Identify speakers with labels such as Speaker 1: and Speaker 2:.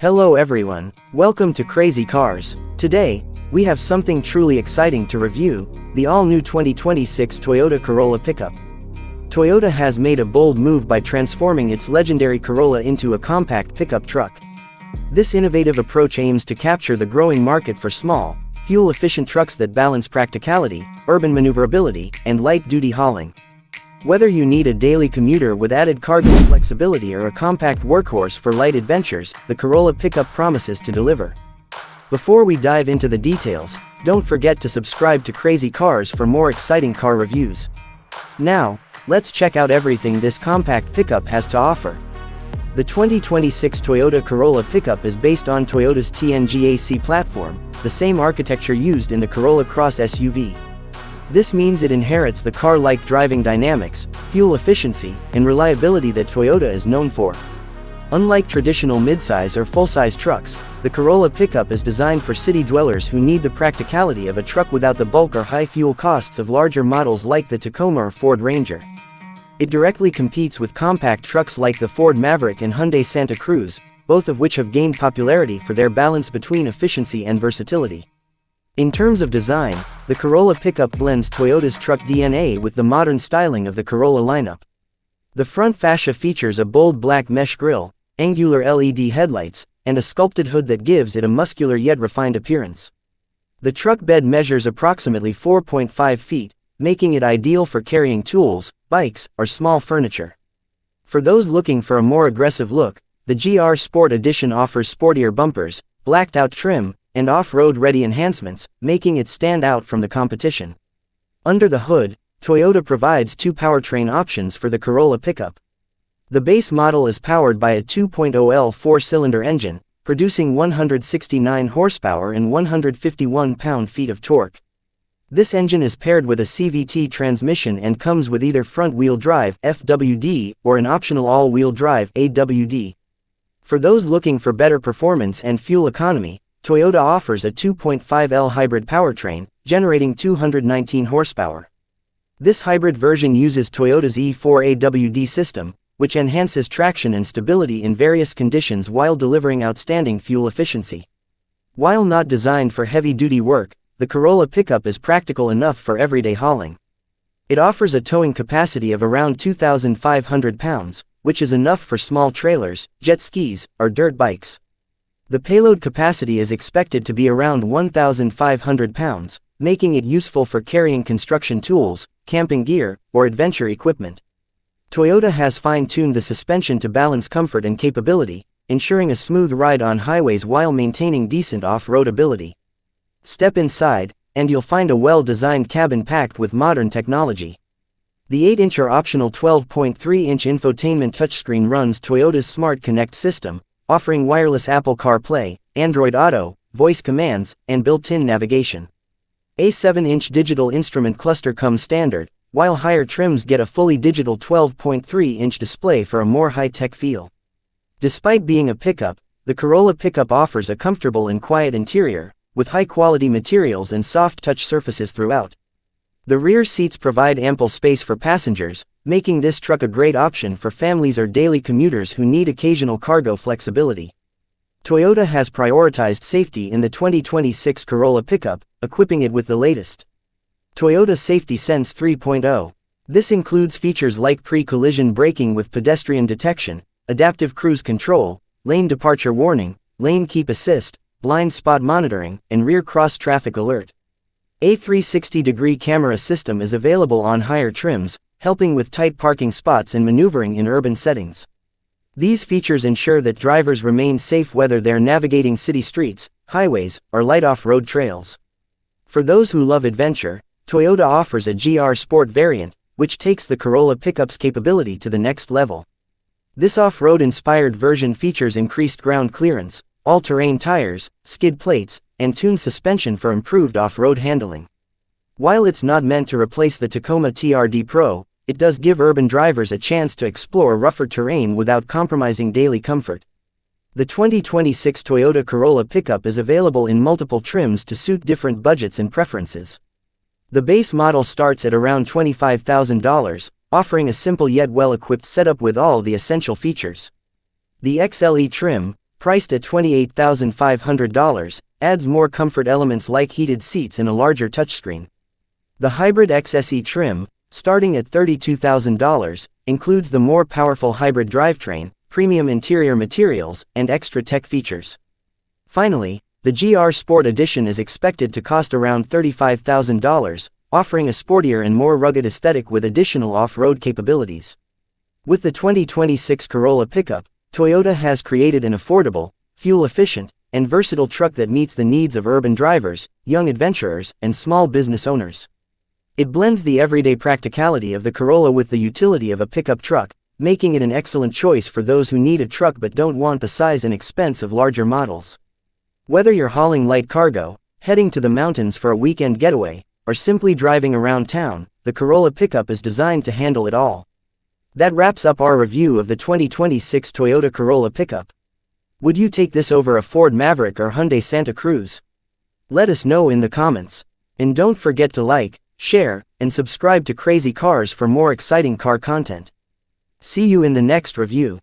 Speaker 1: Hello everyone, welcome to Crazy Cars. Today, we have something truly exciting to review, the all-new 2026 Toyota Corolla Pickup. Toyota has made a bold move by transforming its legendary Corolla into a compact pickup truck. This innovative approach aims to capture the growing market for small, fuel-efficient trucks that balance practicality, urban maneuverability, and light-duty hauling. Whether you need a daily commuter with added cargo flexibility or a compact workhorse for light adventures, the Corolla Pickup promises to deliver. Before we dive into the details, don't forget to subscribe to Crazy Cars for more exciting car reviews. Now, let's check out everything this compact pickup has to offer. The 2026 Toyota Corolla Pickup is based on Toyota's TNGA-C platform, the same architecture used in the Corolla Cross SUV. This means it inherits the car-like driving dynamics, fuel efficiency, and reliability that Toyota is known for. Unlike traditional midsize or full-size trucks, the Corolla Pickup is designed for city dwellers who need the practicality of a truck without the bulk or high fuel costs of larger models like the Tacoma or Ford Ranger. It directly competes with compact trucks like the Ford Maverick and Hyundai Santa Cruz, both of which have gained popularity for their balance between efficiency and versatility. In terms of design, the Corolla Pickup blends Toyota's truck DNA with the modern styling of the Corolla lineup. The front fascia features a bold black mesh grille, angular LED headlights, and a sculpted hood that gives it a muscular yet refined appearance. The truck bed measures approximately 4.5 feet, making it ideal for carrying tools, bikes, or small furniture. For those looking for a more aggressive look, the GR Sport Edition offers sportier bumpers, blacked-out trim, and off-road-ready enhancements, making it stand out from the competition. Under the hood, Toyota provides two powertrain options for the Corolla Pickup. The base model is powered by a 2.0L four-cylinder engine, producing 169 horsepower and 151 pound-feet of torque. This engine is paired with a CVT transmission and comes with either front-wheel drive (FWD) or an optional all-wheel drive (AWD). For those looking for better performance and fuel economy, Toyota offers a 2.5L hybrid powertrain, generating 219 horsepower. This hybrid version uses Toyota's E4 AWD system, which enhances traction and stability in various conditions while delivering outstanding fuel efficiency. While not designed for heavy-duty work, the Corolla Pickup is practical enough for everyday hauling. It offers a towing capacity of around 2,500 pounds, which is enough for small trailers, jet skis, or dirt bikes. The payload capacity is expected to be around 1,500 pounds, making it useful for carrying construction tools, camping gear, or adventure equipment. Toyota has fine-tuned the suspension to balance comfort and capability, ensuring a smooth ride on highways while maintaining decent off-road ability. Step inside, and you'll find a well-designed cabin packed with modern technology. The 8-inch or optional 12.3-inch infotainment touchscreen runs Toyota's Smart Connect system, offering wireless Apple CarPlay, Android Auto, voice commands, and built-in navigation. A 7-inch digital instrument cluster comes standard, while higher trims get a fully digital 12.3-inch display for a more high-tech feel. Despite being a pickup, the Corolla Pickup offers a comfortable and quiet interior, with high-quality materials and soft-touch surfaces throughout. The rear seats provide ample space for passengers, making this truck a great option for families or daily commuters who need occasional cargo flexibility. Toyota has prioritized safety in the 2026 Corolla Pickup, equipping it with the latest Toyota Safety Sense 3.0. This includes features like pre-collision braking with pedestrian detection, adaptive cruise control, lane departure warning, lane keep assist, blind spot monitoring, and rear cross-traffic alert. A 360-degree camera system is available on higher trims, helping with tight parking spots and maneuvering in urban settings. These features ensure that drivers remain safe whether they're navigating city streets, highways, or light off-road trails. For those who love adventure, Toyota offers a GR Sport variant, which takes the Corolla Pickup's capability to the next level. This off-road-inspired version features increased ground clearance, all-terrain tires, skid plates, and tuned suspension for improved off-road handling. While it's not meant to replace the Tacoma TRD Pro, it does give urban drivers a chance to explore rougher terrain without compromising daily comfort. The 2026 Toyota Corolla Pickup is available in multiple trims to suit different budgets and preferences. The base model starts at around $25,000, offering a simple yet well-equipped setup with all the essential features. The XLE trim, priced at $28,500, adds more comfort elements like heated seats and a larger touchscreen. The Hybrid XSE trim, starting at $32,000, includes the more powerful hybrid drivetrain, premium interior materials, and extra tech features. Finally, the GR Sport Edition is expected to cost around $35,000, offering a sportier and more rugged aesthetic with additional off-road capabilities. With the 2026 Corolla Pickup, Toyota has created an affordable, fuel-efficient, and versatile truck that meets the needs of urban drivers, young adventurers, and small business owners. It blends the everyday practicality of the Corolla with the utility of a pickup truck, making it an excellent choice for those who need a truck but don't want the size and expense of larger models. Whether you're hauling light cargo, heading to the mountains for a weekend getaway, or simply driving around town, the Corolla Pickup is designed to handle it all. That wraps up our review of the 2026 Toyota Corolla Pickup. Would you take this over a Ford Maverick or Hyundai Santa Cruz? Let us know in the comments. And don't forget to like, share, and subscribe to Crazy Cars for more exciting car content. See you in the next review.